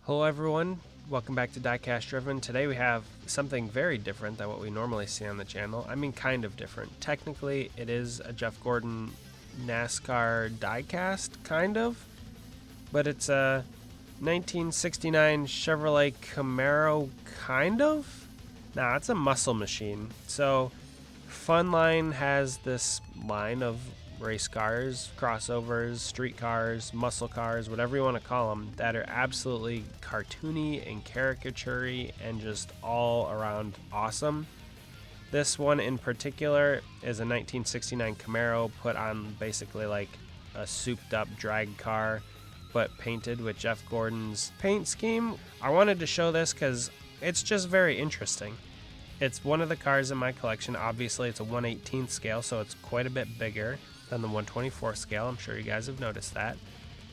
Hello everyone, welcome back to Diecast Driven. Today we have something very different than what we normally see on the channel. I mean, kind of different. Technically, it is a Jeff Gordon NASCAR diecast, kind of. But it's a 1969 Chevrolet Camaro, kind of? Nah, it's a muscle machine. So, Funline has this line of race cars, crossovers, street cars, muscle cars, whatever you want to call them, that are absolutely cartoony and caricature-y and just all around awesome. This one in particular is a 1969 Camaro put on basically like a souped up drag car, but painted with Jeff Gordon's paint scheme. I wanted to show this because it's just very interesting. It's one of the cars in my collection. Obviously it's a 1/18th scale, so it's quite a bit bigger than the 1/24 scale. I'm sure you guys have noticed that.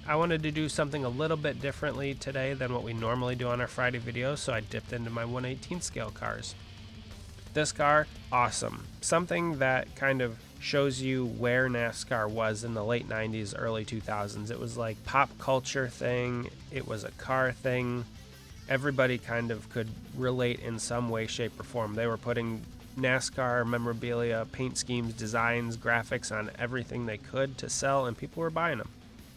I wanted to do something a little bit differently today than what we normally do on our Friday videos, so I dipped into my 1/18th scale cars. This car, awesome. Something that kind of shows you where NASCAR was in the late 90s, early 2000s. It was like pop culture thing. It was a car thing. Everybody kind of could relate in some way, shape, or form. They were putting NASCAR memorabilia, paint schemes, designs, graphics on everything they could to sell, and people were buying them.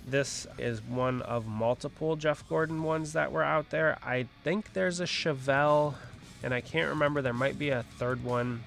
This is one of multiple Jeff Gordon ones that were out there. I think there's a Chevelle, and I can't remember. There might be a third one.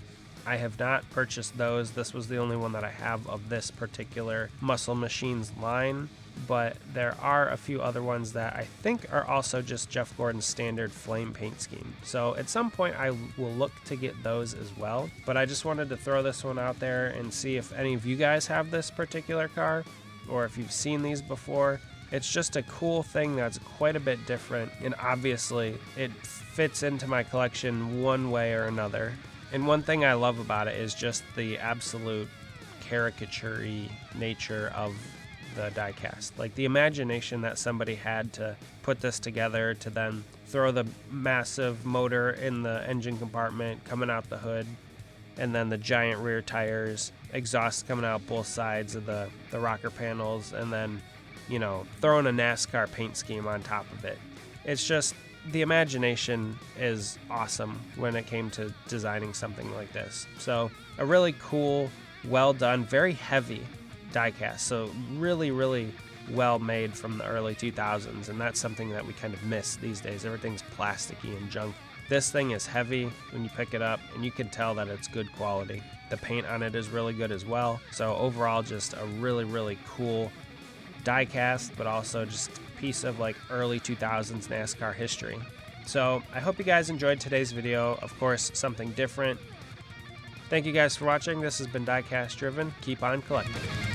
I have not purchased those. This was the only one that I have of this particular Muscle Machines line. But there are a few other ones that I think are also just Jeff Gordon's standard flame paint scheme. So at some point I will look to get those as well. But I just wanted to throw this one out there and see if any of you guys have this particular car or if you've seen these before. It's just a cool thing that's quite a bit different, and obviously it fits into my collection one way or another. And one thing I love about it is just the absolute caricature-y nature of the diecast. Like the imagination that somebody had to put this together, to then throw the massive motor in the engine compartment coming out the hood, and then the giant rear tires, exhaust coming out both sides of the rocker panels, and then, you know, throwing a NASCAR paint scheme on top of it. It's just, the imagination is awesome when it came to designing something like this. So a really cool, well done, very heavy diecast, so really well made from the early 2000s, and that's something that we kind of miss these days. Everything's plasticky and junk. This thing is heavy when you pick it up, and you can tell that it's good quality. The paint on it is really good as well. So overall, just a really cool diecast, but also just a piece of like early 2000s NASCAR history. So I hope you guys enjoyed today's video. Of course, something different. Thank you guys for watching. This has been Diecast Driven. Keep on collecting.